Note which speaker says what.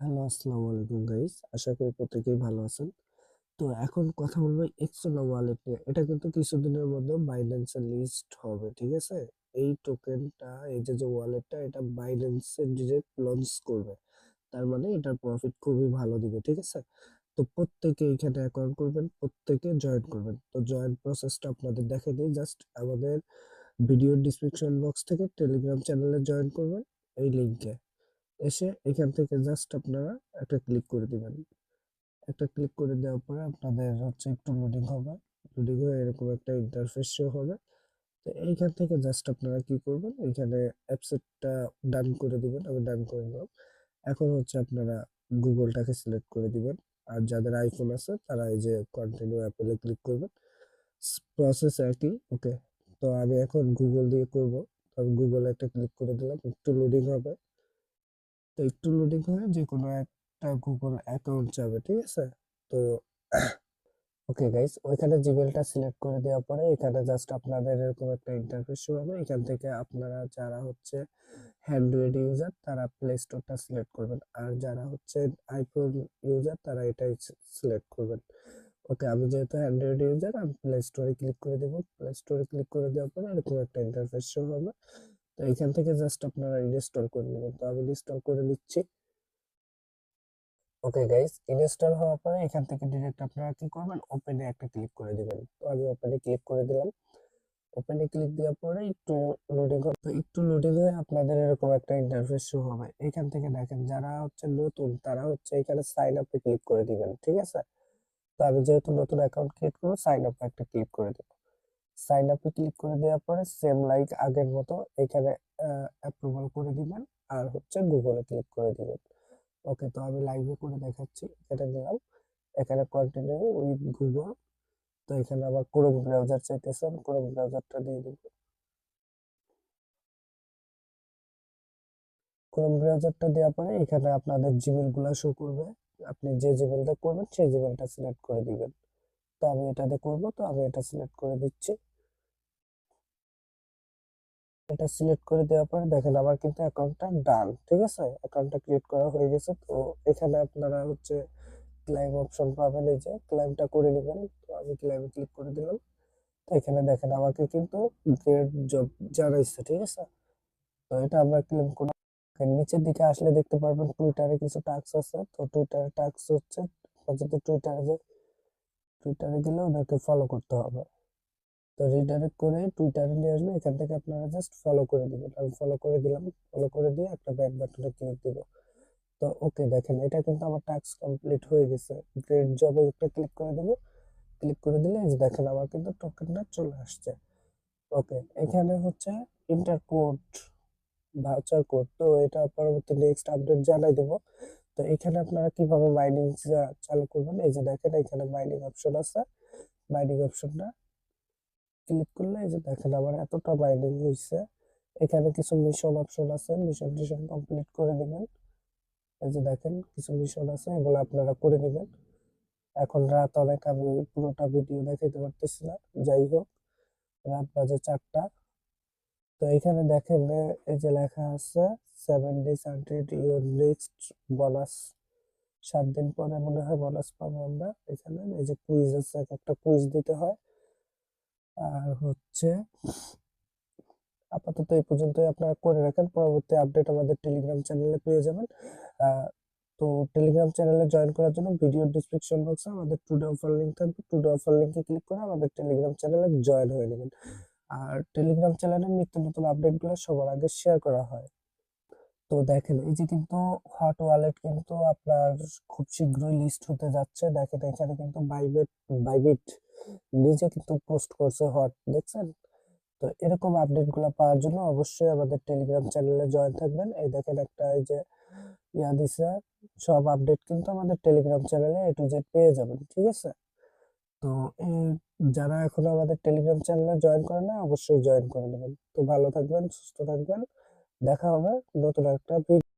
Speaker 1: Hello, আসসালামু আলাইকুম guys. আশা করি প্রত্যেকেই ভালো আছেন। তো এখন কথা বলবো এক্সোনা ওয়ালেট নিয়ে। এটা কিন্তু কিছুদিনের মধ্যে বাইন্যান্সে লিস্ট হবে, ঠিক আছে? এই টোকেনটা, এই যে ওয়ালেটটা, এটা বাইন্যান্সে ডিরেক্ট লঞ্চ করবে। তার মানে এটার প্রফিট খুবই ভালো দিবে, ঠিক আছে? তো প্রত্যেকে এখানে অ্যাকাউন্ট করবেন, প্রত্যেকে জয়েন করবেন। তো জয়েন প্রসেসটা আপনাদের দেখে দিই। জাস্ট আমাদের ভিডিও ডিসক্রিপশন বক্স থেকে টেলিগ্রাম চ্যানেলে জয়েন করবেন এই লিংকে। এসে এখান থেকে জাস্ট আপনারা একটা ক্লিক করে দিবেন। একটা ক্লিক করে দেওয়ার পরে আপনাদের হচ্ছে একটু লোডিং হবে। লোডিং হয়ে এরকম একটা ইন্টারফেস শো হবে। তো এইখান থেকে জাস্ট আপনারা কি করবেন, এখানে অ্যাপসেটটা ডান করে দিবেন। আমি ডান করে দিলাম। এখন হচ্ছে আপনারা গুগলটাকে সিলেক্ট করে দিবেন। আর যাদের আইফোন আছে তারা এই যে কন্টিনিউ অ্যাপেলে ক্লিক করবেন। প্রসেস একই। ওকে, তো আমি এখন গুগল দিয়ে করব। তো আমি গুগলে একটা ক্লিক করে দিলাম, একটু লোডিং হবে। তো একটু লোডিং হয়ে যে কোনো একটা গুগল অ্যাকাউন্ট যাবে, ঠিক আছে? তো ওকে গাইস, ওইখানে জিমেলটা সিলেক্ট করে দেওয়ার পরে এখানে জাস্ট আপনাদের এরকম একটা ইন্টারফেস শো হবে। এখান থেকে আপনারা যারা হচ্ছে অ্যান্ড্রয়েড ইউজার তারা প্লে স্টোরটা সিলেক্ট করবেন, আর যারা হচ্ছে আইফোন ইউজার তারা এটাই সিলেক্ট করবেন। ওকে, আমি যেহেতু অ্যান্ড্রয়েড ইউজার আমি প্লে স্টোরে ক্লিক করে দেবো। প্লে স্টোরে ক্লিক করে দেওয়ার পরে এরকম একটা ইন্টারফেস শো হবে। তো এখান থেকে জাস্ট আপনারা ইনস্টল করে নেবেন। তো আমি ইনস্টল করে নিচ্ছি। ওকে গাইস, ইনস্টল হওয়ার পরে এখান থেকে ডিরেক্ট আপনারা কি করবেন, ওপেনে একটা ক্লিক করে দিবেন। তো আমি ওপেনে ক্লিক করে দিলাম। ওপেনে ক্লিক দেওয়ার পরে একটু লোডিং হবে। তো একটু লোডিং হয়ে আপনাদের এরকম একটা ইন্টারফেস শো হবে। এখান থেকে দেখেন যারা হচ্ছে নতুন তারা হচ্ছে এখানে সাইন আপে ক্লিক করে দিবেন, ঠিক আছে? তো আমি যেহেতু নতুন অ্যাকাউন্ট ক্রিয়েট করবো, সাইন আপে একটা ক্লিক করে দেবো। সাইন আপে ক্লিক করে দেওয়ার পরে সেম লাইক আগের মতো এখানে অ্যাপ্রুভাল করে দিবেন। আর হচ্ছে গুগলে ক্লিক করে দিবেন। ওকে, তো আমি লাইভে করে দেখাচ্ছি। এটা দিলাম, এখানে কন্টিনিউ উইথ গুগল। তো এখানে আবার ক্রোম ব্রাউজার চাইতেছে, আমি ক্রোম ব্রাউজারটা দিয়ে দিব। ক্রোম ব্রাউজারটা দেওয়ার পরে এখানে আপনাদের জিমেল গুলা শো করবে। আপনি যে জিমেলটা করবেন সেই জিমেলটা সিলেক্ট করে দিবেন। তো আমি এটাতে করব, তো আমি এটা সিলেক্ট করে দিচ্ছি। এটা সিলেক্ট করে দেওয়ার পরে দেখেন আমার কিন্তু অ্যাকাউন্টটা ডান, ঠিক আছে? অ্যাকাউন্টটা ক্রিয়েট করা হয়ে গেছে। তো এখানে আপনারা হচ্ছে ক্লাইম অপশন পাবেন, এই যে ক্লাইমটা করে নেবেন। তো আমি ক্লাইমে ক্লিক করে দিলাম। তো এখানে দেখেন আমাকে কিন্তু গ্রেড জব জানাইছে, ঠিক আছে? তো এটা আমরা ক্লেম করব। নিচের দিকে আসলে দেখতে পারবেন টুইটারে কিছু টাস্ক আছে। তো টুইটারে টাস্ক হচ্ছে যদি টুইটারে গেলে ওদেরকে ফলো করতে হবে। তো রিডাইরেক্ট করে টুইটারে নিয়ে আসবে। এখান থেকে আপনারা জাস্ট ফলো করে দিবেন। আমি ফলো করে দিলাম। ফলো করে দিয়ে একটা ব্যাক বাটনে ক্লিক দিব। তো ওকে, দেখেন এটা কিন্তু আমার টাস্ক কমপ্লিট হয়ে গেছে। গ্রেড জবে একটা ক্লিক করে দেব। ক্লিক করে দিলে এই যে দেখেন আমার কিন্তু টোকেনটা চলে আসছে। ওকে, এখানে হচ্ছে ইন্টার কোড, ভাউচার কোড। তো এটা পরবর্তী নেক্সট আপডেট জানাই দেবো। তো এখানে আপনারা কিভাবে মাইনিং চালু করবেন, এই যে দেখেন এখানে মাইনিং অপশন আছে। মাইনিং অপশনটা ক্লিক করলে এই যে দেখেন আমার এতটা মাইনিং হয়েছে। এখানে কিছু মিশন অপশন আছে, মিশন টিশন কমপ্লিট করে দিবেন। এই যে দেখেন কিছু মিশন আছে, এগুলো আপনারা করে দিবেন। এখন রাত অনেক, আমি পুরোটা ভিডিও দেখাইতে পারতেছি না। যাই হোক, রাত বাজে 4টা। তো এখানে দেখেন এই যে লেখা আছে 7 days until your next bonus. 7 দিন পরে মনে হয় বোনাস পাবো আমরা। এখানে এই যে কুইজ আছে, একটা কুইজ দিতে হয়। আর হচ্ছে আপাতত এই পর্যন্তই আপনারা করে রাখেন। পরবর্তী আপডেট আমাদের টেলিগ্রাম চ্যানেলে পেয়ে যাবেন। আহ, তো টেলিগ্রাম চ্যানেলে জয়েন করার জন্য ভিডিও ডিসক্রিপশন বক্সে আমাদের টুডে অফার লিংক থাকবে। টুডে অফার লিংকে ক্লিক করে আমাদের টেলিগ্রাম চ্যানেলে জয়েন হয়ে নেবেন। আর টেলিগ্রাম চ্যানেলে নিত্য নতুন আপডেটগুলো সবার আগে শেয়ার করা হয়। তো দেখেন এই যে কিন্তু হট ওয়ালেট কিন্তু আপনার খুব শীঘ্রই লিস্ট হতে যাচ্ছে। দেখেন এখানে কিন্তু বাইবিট নিজে কিন্তু পোস্ট করছে হট, দেখছেন? তো এরকম আপডেট গুলো পাওয়ার জন্য অবশ্যই আমাদের টেলিগ্রাম চ্যানেলে জয়েন থাকবেন। এই দেখেন একটা এই যে দিছে, সব আপডেট কিন্তু আমাদের টেলিগ্রাম চ্যানেলে এ টু জেড পেয়ে যাবেন, ঠিক আছে? তো যারা এখনো আমাদের টেলিগ্রাম চ্যানেলে জয়েন করেন না অবশ্যই জয়েন করে নেবেন। তো ভালো থাকবেন, সুস্থ থাকবেন। দেখা হবে নতুন একটা ভিডিও।